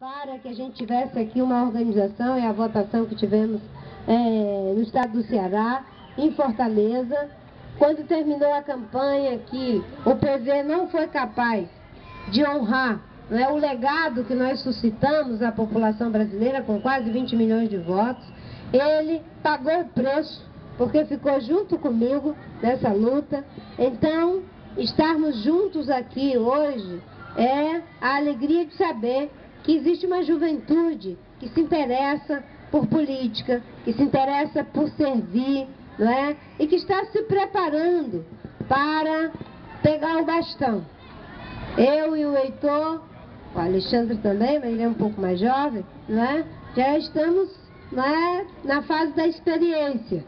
para que a gente tivesse aqui uma organização e a votação que tivemos no estado do Ceará, em Fortaleza, quando terminou a campanha que o PV não foi capaz de honrar, né, o legado que nós suscitamos à população brasileira com quase 20 milhões de votos. Ele pagou o preço, porque ficou junto comigo nessa luta. Então, estarmos juntos aqui hoje é a alegria de saber que existe uma juventude que se interessa por política, que se interessa por servir, não é? E que está se preparando para pegar o bastão. Eu e o Heitor, o Alexandre também, mas ele é um pouco mais jovem, não é? Já estamos, não é, na fase da experiência.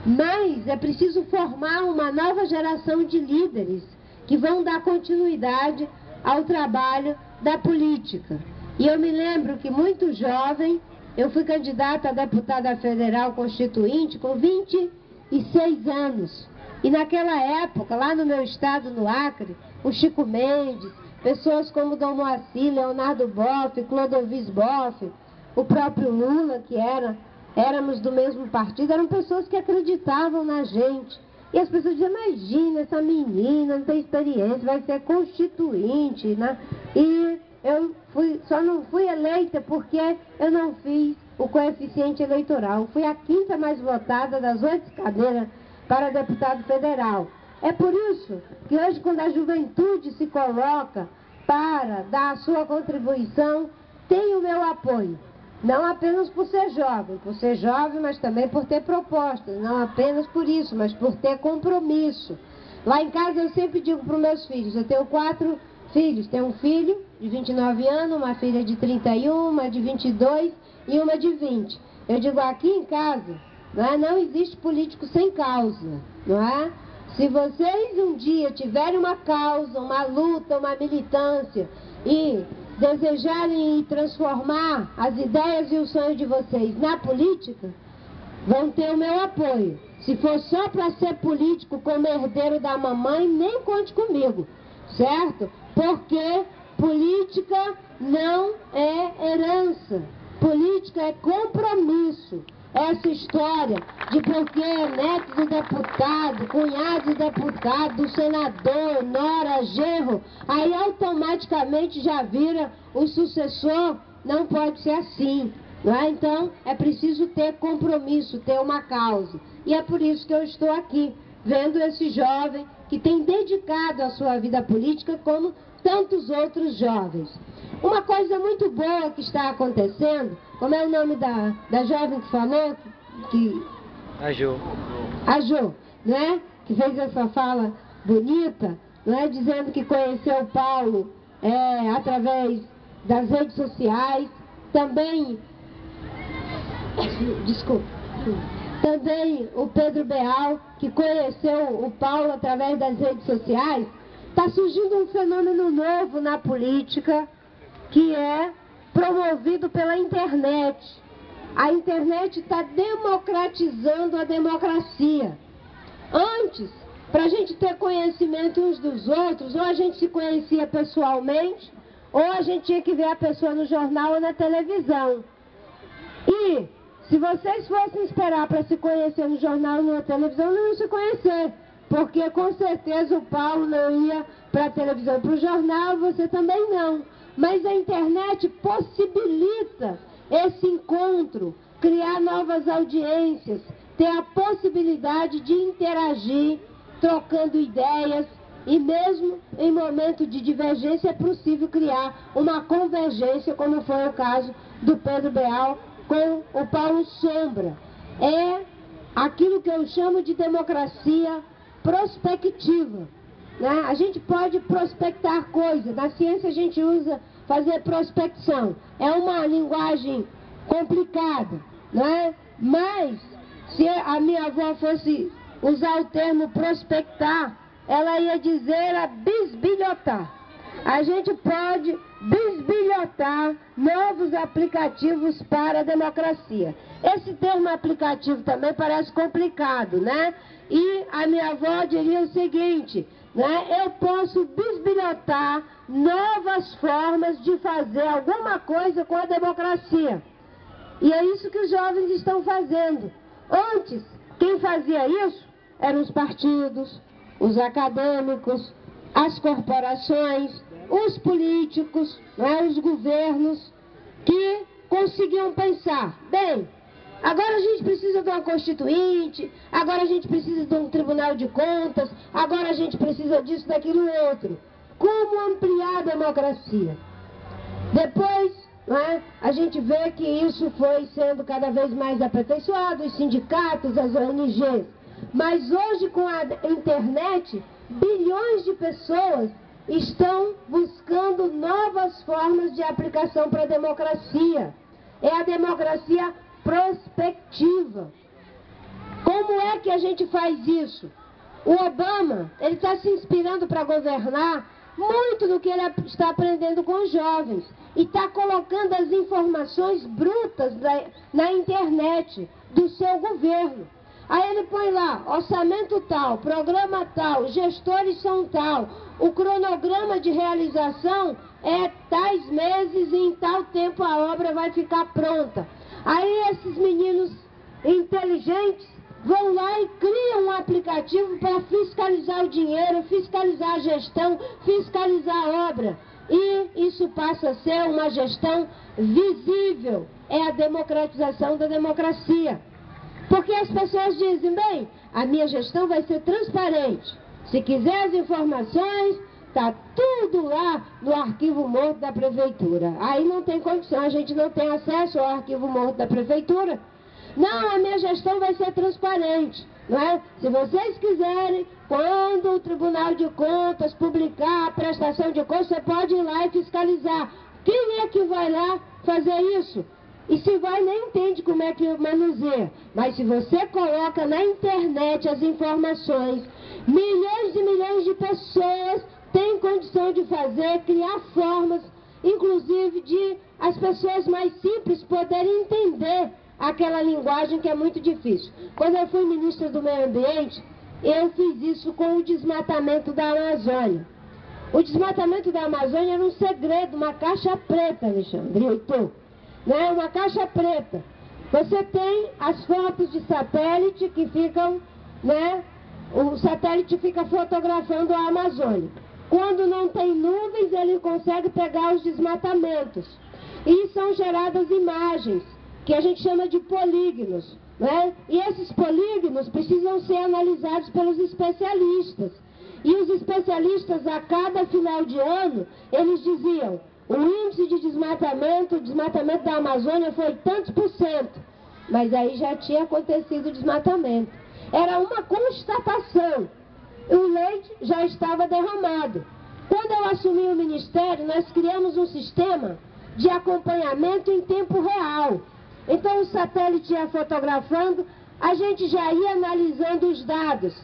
Mas é preciso formar uma nova geração de líderes que vão dar continuidade ao trabalho da política. E eu me lembro que muito jovem, eu fui candidata a deputada federal constituinte com 26 anos. E naquela época, lá no meu estado, no Acre, o Chico Mendes, pessoas como Dom Moacir, Leonardo Boff, Clodovis Boff, o próprio Lula, que éramos do mesmo partido, eram pessoas que acreditavam na gente. E as pessoas diziam, imagina, essa menina não tem experiência, vai ser constituinte, né? E eu só não fui eleita porque eu não fiz o coeficiente eleitoral. Fui a quinta mais votada das 8 cadeiras para deputado federal. É por isso que hoje, quando a juventude se coloca para dar a sua contribuição, tem o meu apoio. Não apenas por ser jovem, mas também por ter propostas. Não apenas por isso, mas por ter compromisso. Lá em casa eu sempre digo para os meus filhos, eu tenho 4 filhos. Tenho um filho de 29 anos, uma filha de 31, uma de 22 e uma de 20. Eu digo, aqui em casa, não existe político sem causa, não é? Se vocês um dia tiverem uma causa, uma luta, uma militância e desejarem transformar as ideias e os sonhos de vocês na política, vão ter o meu apoio. Se for só para ser político como herdeiro da mamãe, nem conte comigo, certo? Porque política não é herança, política é compromisso. Essa história de porque neto do deputado, cunhado do deputado, senador, nora, genro, aí automaticamente já vira o sucessor, não pode ser assim, não é? Então é preciso ter compromisso, ter uma causa. E é por isso que eu estou aqui, vendo esse jovem que tem dedicado a sua vida política como tantos outros jovens. Uma coisa muito boa que está acontecendo, como é o nome da jovem que falou? A Jo. A Jo, né? Que fez essa fala bonita, né? Dizendo que conheceu o Paulo através das redes sociais. Também, também o Pedro Beal, que conheceu o Paulo através das redes sociais. Está surgindo um fenômeno novo na política, que é promovido pela internet. A internet está democratizando a democracia. Antes, para a gente ter conhecimento uns dos outros, ou a gente se conhecia pessoalmente, ou a gente tinha que ver a pessoa no jornal ou na televisão. E se vocês fossem esperar para se conhecer no jornal ou na televisão, não iam se conhecer. Porque com certeza o Paulo não ia para a televisão e para o jornal, você também não. Mas a internet possibilita esse encontro, criar novas audiências, ter a possibilidade de interagir, trocando ideias, e mesmo em momento de divergência é possível criar uma convergência, como foi o caso do Pedro Beal com o Paulo Sombra. É aquilo que eu chamo de democracia prospectiva. Né? A gente pode prospectar coisas, na ciência a gente usa fazer prospecção, é uma linguagem complicada, né? Mas se a minha avó fosse usar o termo prospectar, ela ia dizer a bisbilhotar. A gente pode bisbilhotar novos aplicativos para a democracia. Esse termo aplicativo também parece complicado, né? E a minha avó diria o seguinte, né, eu posso bisbilhotar novas formas de fazer alguma coisa com a democracia. E é isso que os jovens estão fazendo. Antes, quem fazia isso eram os partidos, os acadêmicos, as corporações, os políticos, né, os governos, que conseguiam pensar, bem, agora a gente precisa de uma constituinte, agora a gente precisa de um tribunal de contas, agora a gente precisa disso, daquilo e outro. Como ampliar a democracia? Depois, né, a gente vê que isso foi sendo cada vez mais aperfeiçoado, os sindicatos, as ONGs. Mas hoje, com a internet, bilhões de pessoas estão buscando novas formas de aplicação para a democracia. É a democracia prospectiva. Como é que a gente faz isso? O Obama, ele está se inspirando para governar muito do que ele está aprendendo com os jovens. E está colocando as informações brutas na internet do seu governo. Aí ele põe lá, orçamento tal, programa tal, gestores são tal, o cronograma de realização é tais meses e em tal tempo a obra vai ficar pronta. Aí esses meninos inteligentes vão lá e criam um aplicativo para fiscalizar o dinheiro, fiscalizar a gestão, fiscalizar a obra. E isso passa a ser uma gestão visível. É a democratização da democracia. Porque as pessoas dizem, bem, a minha gestão vai ser transparente. Se quiser as informações, está tudo lá no arquivo morto da prefeitura. Aí não tem condição, a gente não tem acesso ao arquivo morto da prefeitura. Não, a minha gestão vai ser transparente, não é? Se vocês quiserem, quando o Tribunal de Contas publicar a prestação de contas, você pode ir lá e fiscalizar. Quem é que vai lá fazer isso? E se vai, nem entende como é que manuseia. Mas se você coloca na internet as informações, milhões e milhões de pessoas têm condição de fazer, criar formas, inclusive de as pessoas mais simples poderem entender aquela linguagem que é muito difícil. Quando eu fui ministra do Meio Ambiente, eu fiz isso com o desmatamento da Amazônia. O desmatamento da Amazônia era um segredo, uma caixa preta, Alexandre, né? Uma caixa preta. Você tem as fotos de satélite que ficam, né? O satélite fica fotografando a Amazônia. Quando não tem nuvens, ele consegue pegar os desmatamentos. E são geradas imagens, que a gente chama de polígonos, né? E esses polígonos precisam ser analisados pelos especialistas. E os especialistas, a cada final de ano, eles diziam: o índice de desmatamento, o desmatamento da Amazônia foi tantos %. Mas aí já tinha acontecido o desmatamento. Era uma constatação. O leite já estava derramado. Quando eu assumi o ministério, nós criamos um sistema de acompanhamento em tempo real. Então o satélite ia fotografando, a gente já ia analisando os dados.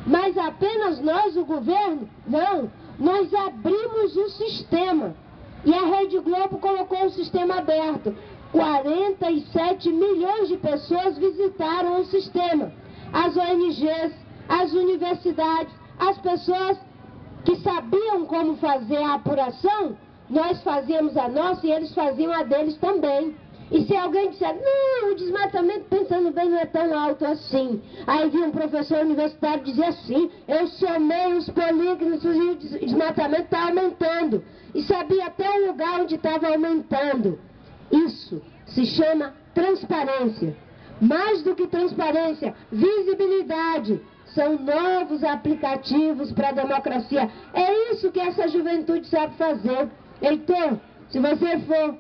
Mas apenas nós, o governo? Não. Nós abrimos o sistema. E a Rede Globo colocou o sistema aberto. 47 milhões de pessoas visitaram o sistema. As ONGs, as universidades, as pessoas que sabiam como fazer a apuração, nós fazíamos a nossa e eles faziam a deles também. E se alguém disser, não, o desmatamento, pensando bem, não é tão alto assim. Aí vinha um professor universitário dizer assim, eu somei os polígonos e o desmatamento está aumentando. E sabia até o lugar onde estava aumentando. Isso se chama transparência. Mais do que transparência, visibilidade. São novos aplicativos para a democracia. É isso que essa juventude sabe fazer. Heitor, se você for